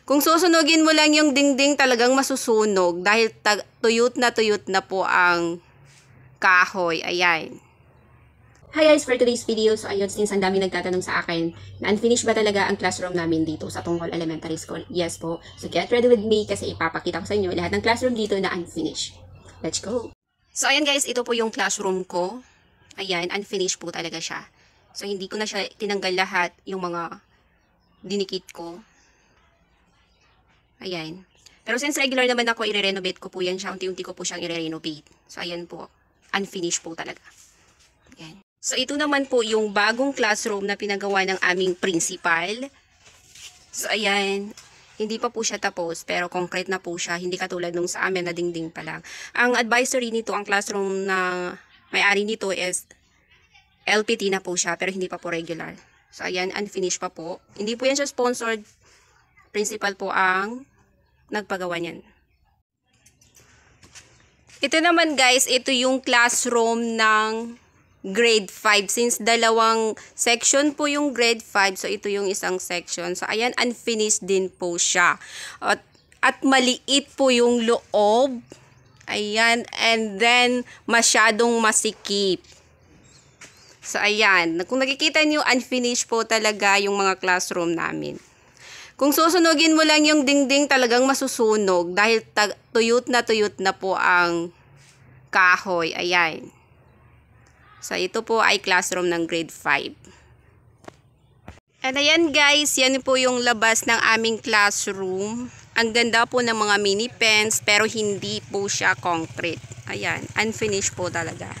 Kung susunugin mo lang yung dingding, talagang masusunog dahil tuyot na po ang kahoy. Ayan. Hi guys, for today's video, so ayun, since ang dami nagtatanong sa akin, na unfinished ba talaga ang classroom namin dito sa Tungkol Elementary School? Yes po. So get ready with me kasi ipapakita ko sa inyo lahat ng classroom dito na unfinished. Let's go! So ayan guys, ito po yung classroom ko. Ayan, unfinished po talaga siya. So hindi ko na siya tinanggal lahat yung mga dinikit ko. Ayan. Pero since regular naman ako, i-renovate ko po yan siya. Unti-unti ko po siyang i-renovate. So ayan po, unfinished po talaga. Ayan. So, ito naman po yung bagong classroom na pinagawa ng aming principal. So, ayan. Hindi pa po siya tapos, pero concrete na po siya. Hindi katulad nung sa amin na dingding pa lang. Ang advisory nito, ang classroom na may-ari nito is LPT na po siya, pero hindi pa po regular. So, ayan, unfinished pa po. Hindi po yan siya sponsored. Principal po ang nagpagawa niyan. Ito naman guys, ito yung classroom ng grade 5. Since dalawang section po yung grade 5, so ito yung isang section. So, ayan, unfinished din po siya. At maliit po yung loob. Ayan, and then, masyadong masikip. So, ayan. Kung nakikita niyo, unfinished po talaga yung mga classroom namin. Kung susunugin mo lang yung dingding, talagang masusunog. Dahil tuyot na po ang kahoy. Ayan. So, ito po ay classroom ng grade 5. And ayan guys, yan po yung labas ng aming classroom. Ang ganda po ng mga mini pens, pero hindi po siya concrete. Ayan, unfinished po talaga.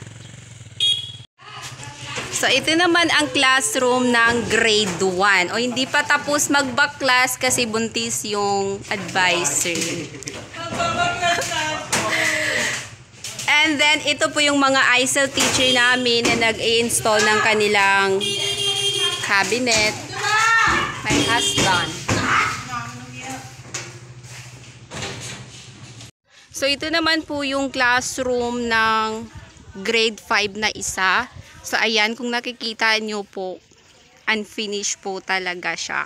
So, ito naman ang classroom ng grade 1. O, hindi pa tapos mag-back class kasi buntis yung advisor. And then, ito po yung mga ISL teacher namin na nag-i-install ng kanilang cabinet. My husband. So, ito naman po yung classroom ng grade 5 na isa. So, ayan, kung nakikita nyo po, unfinished po talaga siya.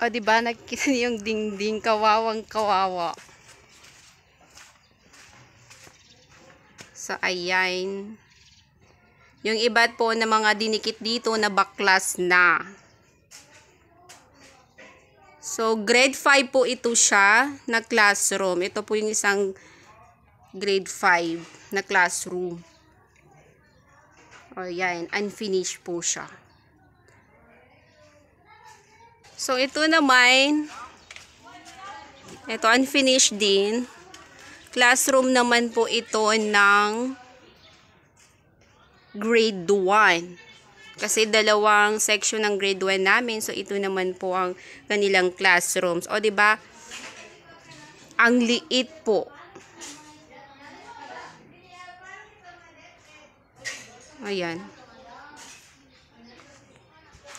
O, diba, nakikita niyo yung dingding, kawawang kawawa. So, ayan. Yung iba po na mga dinikit dito na baklas na. So, grade 5 po ito siya na classroom. Ito po yung isang grade 5 na classroom. O, yan. Unfinished po siya. So, ito naman, ito unfinished din. Classroom naman po ito ng grade 1. Kasi dalawang section ng grade 1 namin. So, ito naman po ang kanilang classrooms. O, diba? Ang liit po. Ayan.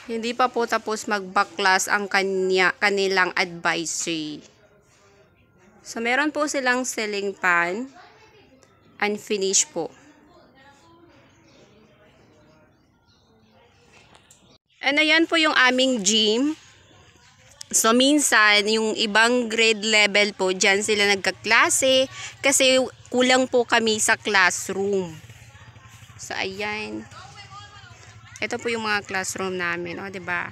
Hindi pa po tapos mag-backclass ang kanilang advisory. So, meron po silang ceiling fan. Unfinished po. And ayan po yung aming gym. So, minsan, yung ibang grade level po, dyan sila nagkaklase kasi kulang po kami sa classroom. So, ayan. Ito po yung mga classroom namin, o, diba?